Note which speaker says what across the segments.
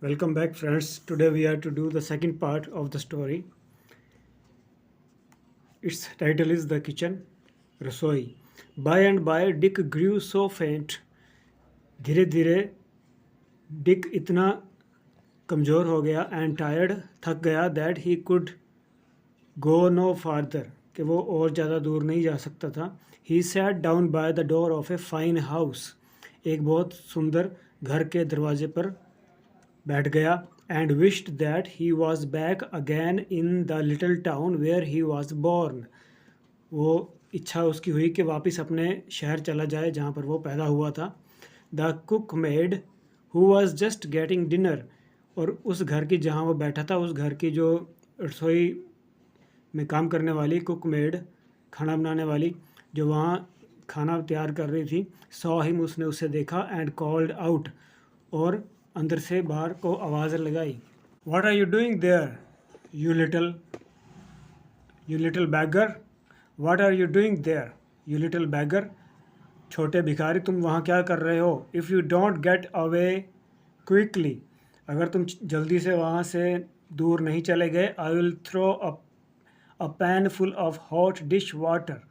Speaker 1: Welcome back, friends. Today we are to do the second part of the story. Its title is The Kitchen Rasoi. By and by, Dick grew so faint. धीरे धीरे Dick इतना कमज़ोर हो गया and tired थक गया that he could go no farther कि वो और ज़्यादा दूर नहीं जा सकता था. He sat down by the door of a fine house. एक बहुत सुंदर घर के दरवाजे पर बैठ गया and wished that he was back again in the little town where he was born. वो इच्छा उसकी हुई कि वापस अपने शहर चला जाए जहाँ पर वो पैदा हुआ था. The cook made who was just getting dinner. और उस घर की जहाँ वो बैठा था उस घर की जो रसोई में काम करने वाली कुक मेड, खाना बनाने वाली जो वहाँ खाना तैयार कर रही थी, सॉ हिम, उसने उसे देखा एंड कॉल्ड आउट, और अंदर से बाहर को आवाज़ लगाई. What are you doing there you little beggar. What are you doing there you little beggar. छोटे भिखारी, तुम वहाँ क्या कर रहे हो. If you don't get away quickly, अगर तुम जल्दी से वहाँ से दूर नहीं चले गए, I will throw a pan full of hot dish water.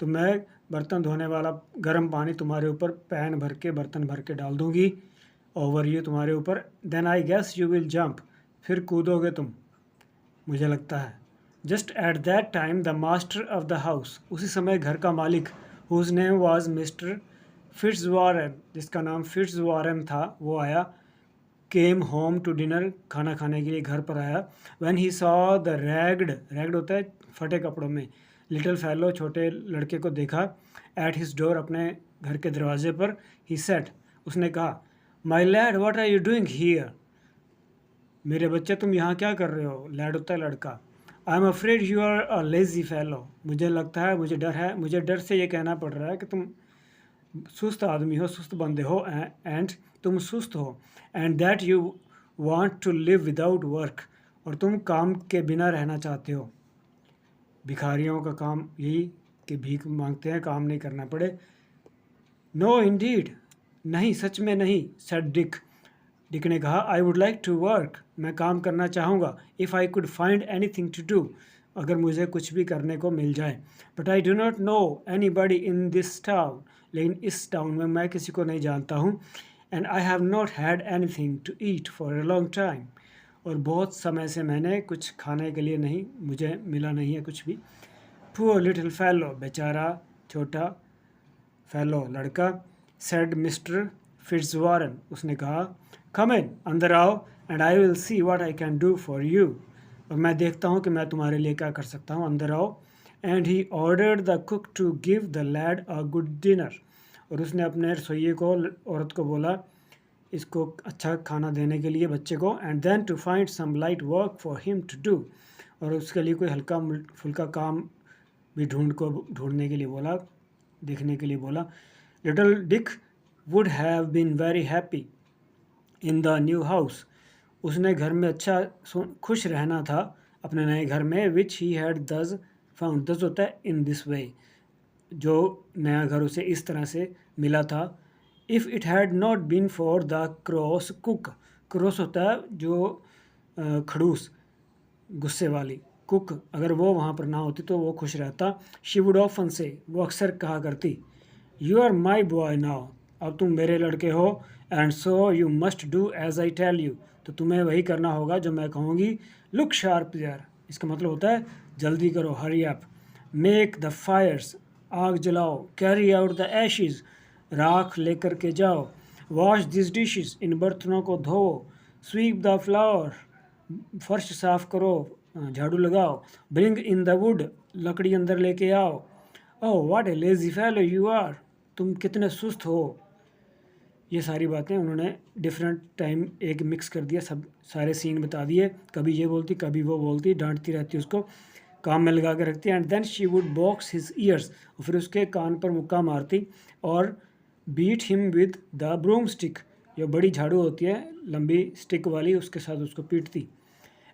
Speaker 1: तो मैं बर्तन धोने वाला गर्म पानी तुम्हारे ऊपर पैन भर के, बर्तन भर के डाल दूँगी ओवर यू, तुम्हारे ऊपर. Then I guess you will jump. फिर कूदोगे तुम, मुझे लगता है. Just at that time the master of the house, उसी समय घर का मालिक, whose name was mister Fitzwarren, जिसका नाम फिट्जवारन था, वो आया. केम होम टू डिनर, खाना खाने के लिए घर पर आया. When he saw the ragged होता है फटे कपड़ों में, लिटिल फेलो, छोटे लड़के को देखा. एट हिज डोर, अपने घर के दरवाजे पर. ही सेट, उसने कहा, my lad what are you doing here. मेरे बच्चे, तुम यहाँ क्या कर रहे हो. लैड होता है लड़का. I am afraid you are a lazy fellow, मुझे लगता है, मुझे डर है, मुझे डर से ये कहना पड़ रहा है कि तुम सुस्त आदमी हो, सुस्त बंदे हो, एंड तुम सुस्त हो. And that you want to live without work, और तुम काम के बिना रहना चाहते हो. भिखारियों का काम यही कि भीख मांगते हैं, काम नहीं करना पड़े. नो इंडीड, नहीं, सच में नहीं. सेड डिक, डिक ने कहा. I would like to work, मैं काम करना चाहूँगा. If I could find anything to do, अगर मुझे कुछ भी करने को मिल जाए. But I do not know anybody in this town, लेकिन इस टाउन में मैं किसी को नहीं जानता हूँ. And I have not had anything to eat for a long time, और बहुत समय से मैंने कुछ खाने के लिए नहीं, मुझे मिला नहीं है कुछ भी. पुअर लिटिल फेलो, बेचारा छोटा फेलो, लड़का. सेड मिस्टर फिट्जवारन, उसने कहा. कम इन, अंदर आओ, and I will see what I can do for you, और मैं देखता हूँ कि मैं तुम्हारे लिए क्या कर सकता हूँ. अंदर आओ. And he ordered the cook to give the lad a good dinner, और उसने अपने रसोइये को, औरत को बोला इसको अच्छा खाना देने के लिए बच्चे को. And then to find some light work for him to do, और उसके लिए कोई हल्का फुल्का काम भी ढूंढने के लिए बोला, देखने के लिए बोला. Little Dick would have been very happy in the new house, उसने घर में अच्छा खुश रहना था अपने नए घर में. विच ही हैड दस फाउंड, दस होता है इन दिस वे, जो नया घर उसे इस तरह से मिला था. If it had not been for the cross cook, cross होता है जो खड़ूस, गुस्से वाली. कुक, अगर वो वहाँ पर ना होती तो वो खुश रहता. शी वुड ऑफन से, वो अक्सर कहा करती, you are my boy now, अब तुम मेरे लड़के हो. And so you must do as I tell you, तो तुम्हें वही करना होगा जो मैं कहूँगी. लुक शार्प देयर, इसका मतलब होता है जल्दी करो, hurry up. Make the Fyers, आग जलाओ. कैरी आउट द एशेज़, राख लेकर के जाओ. वॉश दिस डिशेस, इन बर्तनों को धोओ. स्वीप द फ्लावर, फर्श साफ करो, झाड़ू लगाओ. ब्रिंग इन द वुड, लकड़ी अंदर लेके आओ. Oh what a lazy fellow you are, तुम कितने सुस्त हो. ये सारी बातें उन्होंने डिफरेंट टाइम एक मिक्स कर दिया, सब सारे सीन बता दिए. कभी ये बोलती, कभी वो बोलती, डांटती रहती उसको, काम में लगा के रखती. And then she would box his ears, और फिर उसके कान पर मुक्का मारती. और beat him with the broomstick, जो बड़ी झाड़ू होती है लंबी स्टिक वाली, उसके साथ उसको पीटती.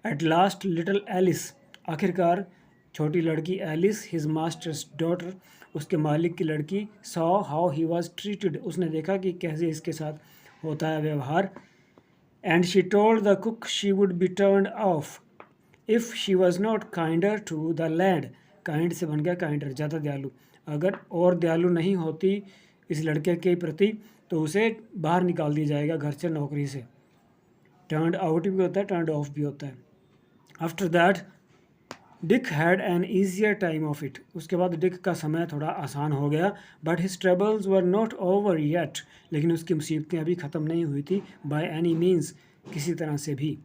Speaker 1: एट लास्ट लिटिल एलिस, आखिरकार छोटी लड़की एलिस, हिज मास्टर्स डॉटर, उसके मालिक की लड़की, saw how he was treated, उसने देखा कि कैसे इसके साथ होता है व्यवहार. And she told the cook she would be turned off if she was not kinder to the land. Kind से बन गया काइंडर, ज़्यादा दयालु। अगर और दयालु नहीं होती इस लड़के के प्रति तो उसे बाहर निकाल दिया जाएगा घर से, नौकरी से। टर्नड आउट भी होता है, टर्नड ऑफ भी होता है। After that Dick had an easier time of it. उसके बाद डिक का समय थोड़ा आसान हो गया। But his troubles were not over yet. लेकिन उसकी मुसीबतें अभी ख़त्म नहीं हुई थी बाय एनी मीन्स, किसी तरह से भी।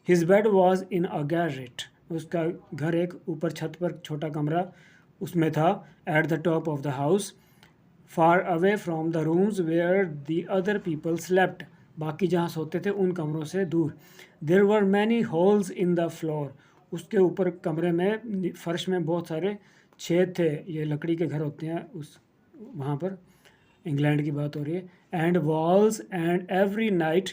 Speaker 1: His bed was in a Garrett. उसका घर एक ऊपर छत पर छोटा कमरा उसमें था। At the top of the house, far away from the rooms where the other people slept. बाकी जहाँ सोते थे उन कमरों से दूर। There were many holes in the floor. उसके ऊपर कमरे में, फर्श में बहुत सारे छेद थे। ये लकड़ी के घर होते हैं उस वहाँ पर, इंग्लैंड की बात हो रही है। And walls and every night,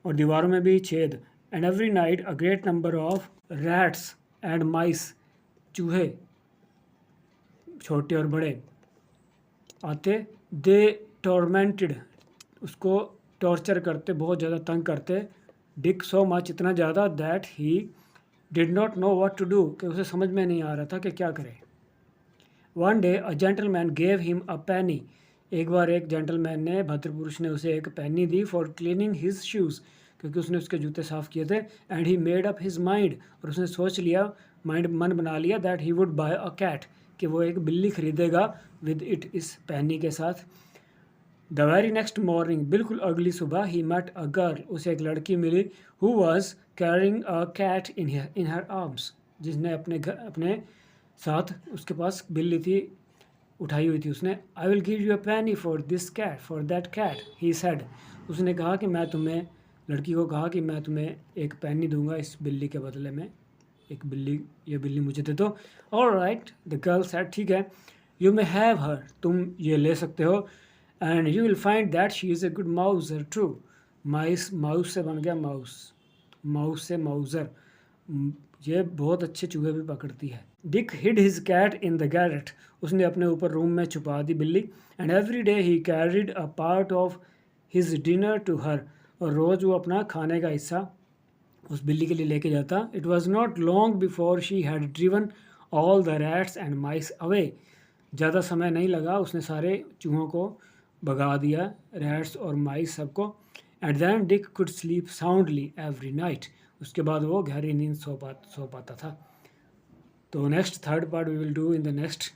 Speaker 1: और दीवारों में भी छेद। And every night a great number of rats and mice, चूहे छोटे और बड़े आते। दे टॉर्मेंटेड, उसको टॉर्चर करते, बहुत ज़्यादा तंग करते। डिक सो मच, इतना ज़्यादा, that he did not know what to do, कि उसे समझ में नहीं आ रहा था कि क्या करे। One day a gentleman gave him a पैनी। एक बार एक जेंटलमैन ने, भद्रपुरुष ने उसे एक पैनी दी फॉर क्लीनिंग हिज शूज़, क्योंकि उसने उसके जूते साफ़ किए थे। And he made up his mind, और उसने सोच लिया, मन बना लिया, that he would buy a cat, कि वो एक बिल्ली खरीदेगा विद इट, इस पैनी के साथ। द वेरी नेक्स्ट मॉर्निंग, बिल्कुल अगली सुबह, ही मेट अ गर्ल, उसे एक लड़की मिली, who was carrying a cat in her arms, जिसने अपने साथ, उसके पास बिल्ली थी, उठाई हुई थी उसने। I will give you a penny for this cat, for that cat, he said. उसने कहा कि मैं तुम्हें, लड़की को कहा कि मैं तुम्हें एक पैनी दूंगा इस बिल्ली के बदले में, एक बिल्ली, ये बिल्ली मुझे दे दो। All right, the girl said, ठीक है, यू मे हैव हर, तुम ये ले सकते हो। And you will find that she is a good Mauser true. Mouse से बन गया माउस, माउस से माउजर, ये बहुत अच्छे चूहे भी पकड़ती है। Dick hid his cat in the garret, उसने अपने ऊपर रूम में छुपा दी बिल्ली। And every day he carried a part of his dinner to her, और रोज़ वो अपना खाने का हिस्सा उस बिल्ली के लिए लेके जाता। It was not long before she had driven all the rats and mice away. ज़्यादा समय नहीं लगा, उसने सारे चूहों को भगा दिया, रैट्स और माइस सबको। And then Dick could sleep soundly every night, उसके बाद वो गहरी नींद सो पाता था। तो next third part we will do in the next.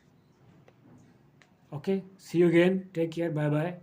Speaker 1: Okay, see you again, take care, bye bye.